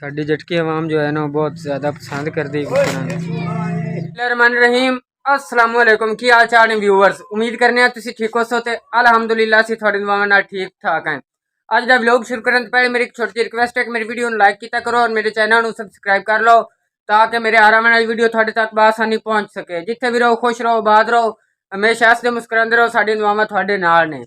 साड़ी झटकी आवाम जो है ना बहुत ज़्यादा पसंद करती रहीम अस्सलाम वालेकुम की हाल चाल ने व्यूअर्स उम्मीद करने तुसी ठीक हो सो ते अल्हम्दुलिल्लाह सी थोड़ी दुआवां नाल ठीक ठाक हैं। अज दा व्लॉग शुरू करने से पहले मेरी एक छोटी रिक्वेस्ट है कि मेरी वीडियो लाइक किया करो और मेरे चैनल को सबसक्राइब कर लो ताकि मेरे आने वाली वीडियो थोड़े तक बआसानी पहुँच सके। जिथे भी रहो खुश रहो आबाद रहो हमेशा हसदे मुस्कुराते रहो साडी दुआवां थोड़े नाल ने।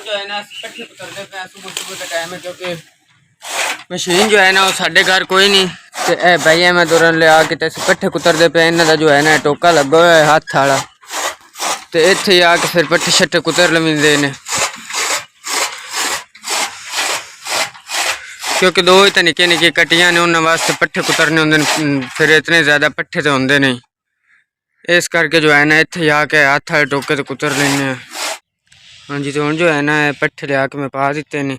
जो है ना पट्ठे कुतरते पे सुबह सुबह का टाइम है क्योंकि मशीन जो है ना वो साढ़े घर कोई नहीं तो ए भाई मैं दौरान ले आके पट्ठे कुतरते पे इन्हों का जो है ना टोका लगा हुआ है हाथ वाला तो इत्थे आके फिर पट्ठे शट्ठे कुतर लवींदे ने क्योंकि दो ही तो निक्के निक्के कट्टियां ने उन्होंने वास्ते पट्ठे कुतरने होंगे फिर इतने ज़्यादा पट्ठे तो होंगे नहीं इस करके जो है ना इत्थे आके हाथ वाले टोके तो कुतर लेने। हाँ जी तो हम जो है ना पट्ठे लिया के मैं पा दिते ने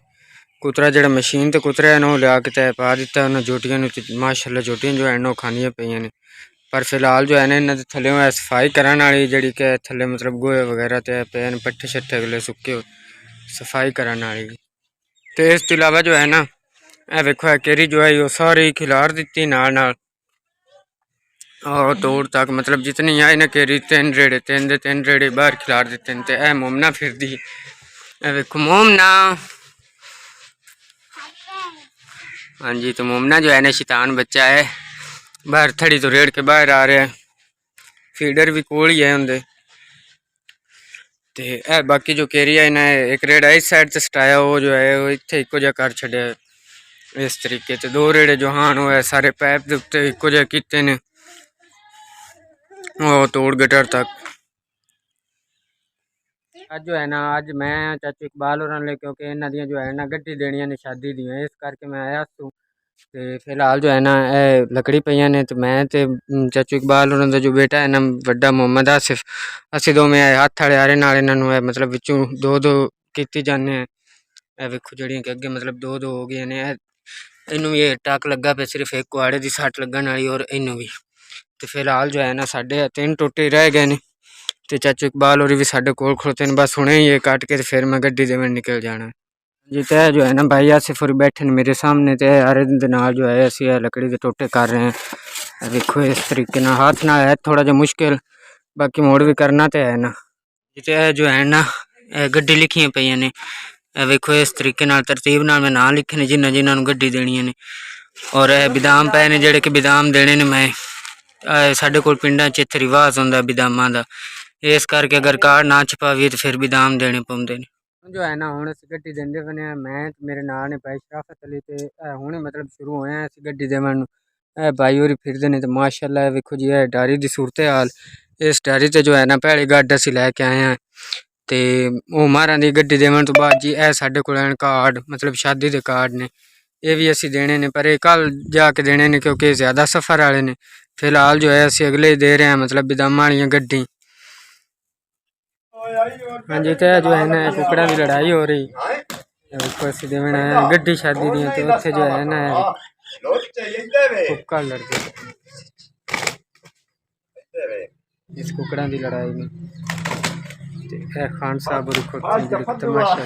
कुतरा जो मशीन तो कुतरा है ना वो लिया के पा दिता उन्होंने जोटियां माशाल्लाह जोटियां जो है ना खानियां पईयां ने पर फिलहाल जो है ना इन्होंने थले सफाई करने वाली जी कि थले मतलब गोहे वगैरह तो पे पट्ठे शट्ठे अगले सुके सफाई करने वाली। तो इस तो इलावा जो है ना यह वेखो केरी जो है वो सारी खिलार दी नाल और तोड़ तक मतलब जितनी आई ना केरी तीन रेड़े बाहर खिलार दिते तो यह मोमना फिर दी वेखो मोमना। हाँ जी तो मोमना जो है ना शैतान बच्चा है बाहर थड़ी तो रेड़ के बाहर आ रहा है फीडर भी कोल ही है उनके ते बाकी जो केरी है ना एक रेड़ा इस साइड से सटाया वो जो है वो इतने इको जहा कर छड़िया इस तरीके से दो रेड़े जो हाँ वो है सारे पैप के उत्ते इको जहा किते ने वो तोड़ गटर तक। आज जो है ना आज मैं चाचू इकबाल और क्योंकि इन्हों दी जो है ना गड्डी देनिया ने शादी दी इस करके मैं आया तू तो फिलहाल जो है ना लकड़ी पईयां ने तो मैं तो चाचू इकबाल और जो बेटा है ना वड्डा मोहम्मद आसिफ असी दो में हाथ वाले आरे नाल इन्होंने मतलब विचों दो दो की जाने वेखो जड़ियाँ कि अगे मतलब दो दो हो गई ने इनू भी टक लगा पे सिर्फ एक कुआड़े की सट लगन वाली और इनू भी तो फिलहाल जो है ना साढ़े 3 टोटे रह गए ने तो चाचू इकबाल और भी साढ़े कोल खड़ोते हैं बस हुणे ये काट के फिर मैं गड्डी देवन निकल जाना जी। तो जो है ना भाई आसिफ और बैठे मेरे सामने तो आरे नाल जो है असी लकड़ी के टोटे कर रहे हैं देखो इस तरीके ना हाथ ना है थोड़ा जा मुश्किल बाकी मोड़ भी करना तो है ना जी। तो जो है ना गड्डी लिखियां पईयां ने वेखो इस तरीके नाल तरतीब नाल मैं नाम लिखे ने जिन्होंने जिन्होंने गड्डी देनी ने और बिदाम पे ने जेडे कि बिदाम देने ने मैं साढ़े कोल पिंडां च इत्थे रिवाज होंदा बिदामां दा इस करके अगर कार्ड ना छपावी तो फिर बिदाम देने पौंदे ने जो है ना हुण असीं गड्डी देंदे बने मैं मेरे नाल ने भाई शराफत अली ते हुणे मतलब शुरू होए हैं असीं गड्डी देवन भाई होरी फिरदे ने ते माशाअल्लाह वेखो जी डारी दी सूरत हाल इस डारी ते जो है ना पहली गड्ड असीं लैके आए हैं तो वो महाराज की गड्डी देवन तो बाद जी साढ़े कोल कार्ड मतलब शादी के कार्ड ने ये भी असी देने ने पर कल जाके देने ने क्योंकि ज़्यादा सफ़र वाले ने फिलहाल जो है असी अगले ही दे रहे हैं मतलब बिदामा वाली गड्डी। हाँ जी तो जो है ना कुकड़ा की लड़ाई हो रही असी देवन गड्डी शादी दी तो उत्थे जो है ना कुक्कड़ लड़ते इस कुकड़ा की लड़ाई में खान साहब तमाशा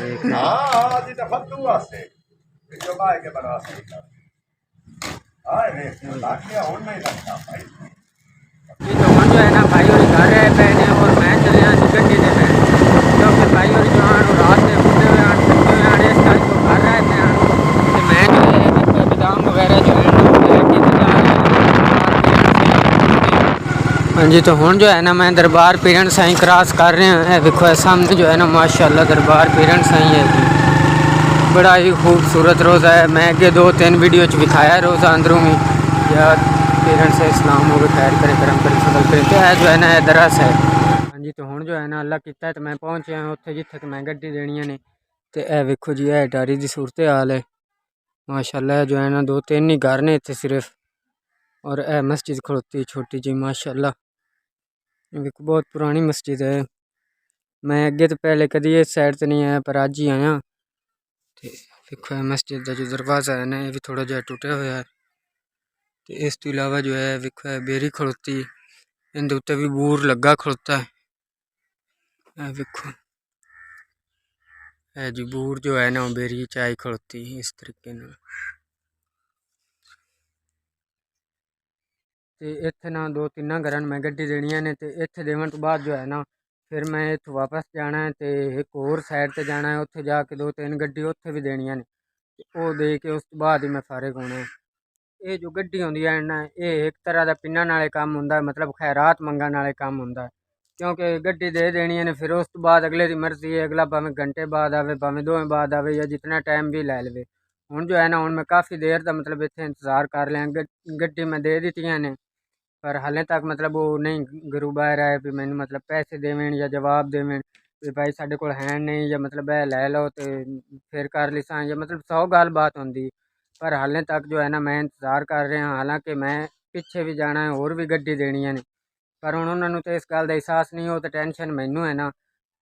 जो है ना भाई और घर रहे पे ने और मैं चले गड्डी दे पे क्योंकि भाई और जो रात में उठे हुए आने इस तारीख को घर रहे थे मैं जो है बादाम वगैरह जो है हाँ जी। तो हुण जो है ना मैं दरबार पीरन साईं क्रॉस कर रहे हैं देखो सामने जो है ना माशाल्लाह दरबार पीरन साईं है जी बड़ा ही खूबसूरत रोज़ा है। मैं अगे 2-3 वीडियो दिखाया रोज़ा अंदरों में या पीरन से इस्लाम हो खैर करे करम करे फजल करे तो है जो है ना दरस है। हाँ जी तो हुण जो है ना अल्लाह किता तो मैं पहुँच गया उत्थे जिथे मैं गड्डी देनी ने ते ए वेखो जी ए डारी दी सूरत हाल है माशाल्लाह। जो है ना 2-3 ही घर ने इत्थे सिर्फ, और ए मस्जिद खड़ोती छोटी जी माशाल्लाह। वेखो बहुत पुरानी मस्जिद है। मैं अगे तो पहले कदी इस साइड ते नहीं आया, पर अज ही आया। ते वेखो ए मस्जिद दा जो दरवाज़ा है ना, ये भी थोड़ा जिहा टुटिया होया है। ते इस तो इलावा जो है वेखो ए बेरी खड़ोती, इहदे उत्ते भी बूर लगा खड़ोता है। ए वेखो ए जी बूर जो है ना वो बेरी चाई खड़ोती इस तरीके नाल। ते इत्थे ना 2-3 घरां मैं गड्डी देनियां ने, ते इत्थे देवन तो बाद जो है ना फिर मैं इत्थों वापस जाना है, ते एक होर साइड ते जाना है, उत्थे जाके 2-3 गड्डी उत्थे भी देनियां ने, ते ओह दे के उस तो बाद ही मैं फारिग होना है। ये जो गड्डी होंदियां है ना, ये एक तरह का पिन्ना नाले काम हुंदा है, मतलब खैरात मंगण नाले काम हुंदा है। क्योंकि गड्डी दे देनी है ने, फिर उस तो बाद अगले दी मर्जी है, अगला भावें घंटे बाद आवे, भावें 2 बाद आवे, या जितना टाइम भी लै लवे। हुण जो है ना, हुण मैं काफ़ी देर दा मतलब इत्थे इंतज़ार कर लिया। गड्डी मैं दे दित्तियां ने, पर हाले तक मतलब वो नहीं घरों बाहर आए भी मैंने मतलब पैसे देवें या जवाब देवें भी भाई साढ़े कोल है नहीं, या मतलब ए लै लो तो फिर कर लिसां, या मतलब 100 गल बात होंदी। पर हाले तक जो है ना मैं इंतज़ार कर रहा, हालांकि मैं पिछे भी जाना है, होर भी गड्डी देनियां ने, पर हुण उन्हां नूं तो इस गल दा एहसास नहीं हो, तो टेंशन मैनू है ना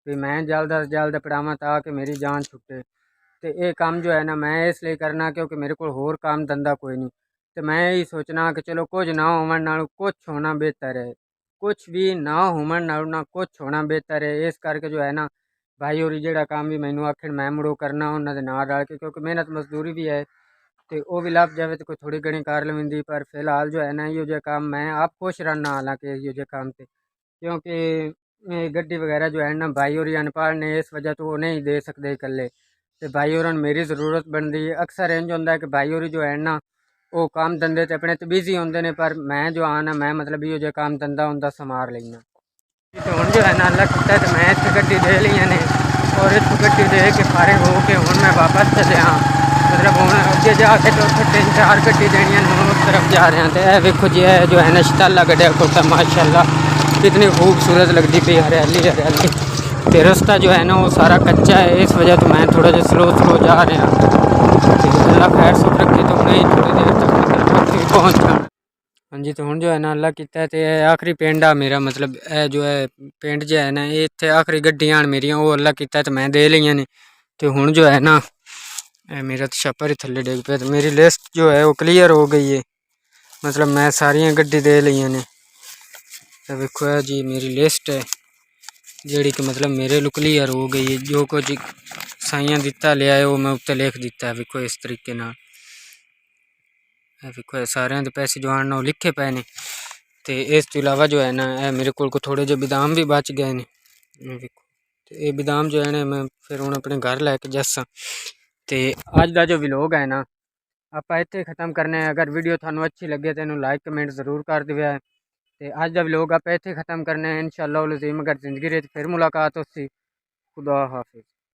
भी मैं जल्द अज जल्द पड़ावां ताकि मेरी जान छुटे। तो ये काम जो है ना मैं इसलिए करना क्योंकि मेरे को होर काम धंधा कोई नहीं। तो मैं यही सोचना कि चलो कुछ ना होवन नालों कुछ होना बेहतर है, कुछ भी ना होवन नालों ना कुछ होना बेहतर है। इस करके जो है ना भाई होरी जेड़ा काम भी मैनू आखिर मैं मुड़ो करना उन्हां दे नाल रल के, क्योंकि मेहनत मजदूरी भी है, तो वह भी लभ जाए तो कोई थोड़ी घनी कर लविंदी। पर फिलहाल जो है ना इहो जेहा काम मैं आप खुश रहना, हालांकि इहो जेहे काम से, क्योंकि ये गड्डी वगैरह जो है ना भाई होरी अनपढ़ ने, इस वजह तो वो नहीं दे सकते इकल्ले, तो भाई होरां नूं मेरी ज़रूरत बनती है। अक्सर इंज होंदा है कि भाई होरी जो है ना वो काम धंधे ते अपने ते बिजी होंदे ने, पर मैं जो आना मैं मतलब इहो जेहा काम धंधा हुंदा संभाल लैना। तो हुण जो है ना अल्लाह कीता ते मैं इत्थे गड्डी दे लईयां ने, और इत्थों गड्डी दे के फारिग हो के हुण मैं वापस चलिया, मतलब हुण अगे जाके तो उत्थे 3-4 गड्डी देनियां ने, हुण उस तरफ जा रहा। तो यह वेखो जी है जो है ना शताला गड्ढिया खोटा माशाल्लाह कितनी खूबसूरत लगती पई, हरियाली हरियाली। तो रास्ता जो है ना वो सारा कच्चा है, इस वजह तो मैं थोड़ा जिहा स्लो स्लो जा रहा। अल्लाह खैर सुख रखे तो नहीं थोड़ी देर तक मतलब पहुँच जाना। हाँ जी, तो हुण जो है ना अल्लाह कीता है, ते आखिरी पिंड आ मेरा, मतलब ए जो है पिंड जो है ना ये इत्थे आखिरी गड्डियां न मेरियां, वो अल्लाह कीता है तो मैं दे लईयां ने। तो हुण जो है ना मेरा तो छप्पर ही थल्ले डिग पिया, तो मेरी लिस्ट जो है वो क्लीयर हो गई है, मतलब मैं सारियां गड्डी दे लईयां ने। तो वेखो है जी मेरी लिस्ट है जेड़ी कि मतलब मेरे लो क्लीयर हो गई है, जो कुछ साइयां दिता लिया है वो मैं उत्ते लिख दिता है। वेखो इस तरीके नाल वेखो सारे दे पैसे जो आने लिखे पे ने। तो इस तो इलावा जो है ना मेरे को थोड़े जो बादाम भी बच गए ने, वेखो तो ये बादाम जो है ना मैं फिर हुण अपने घर लैके जासा। तो अज का जो व्लॉग है ना आप इत्थे ख़त्म करने। अगर वीडियो थानू अच्छी लगे तो इन्हू लाइक कमेंट जरूर कर दिया। तो अज का व्लॉग आप इत्थे ख़त्म करने, इंशाअल्लाह अज़ीम अगर जिंदगी रही फिर मुलाकात होसी। खुदा हाफिज़।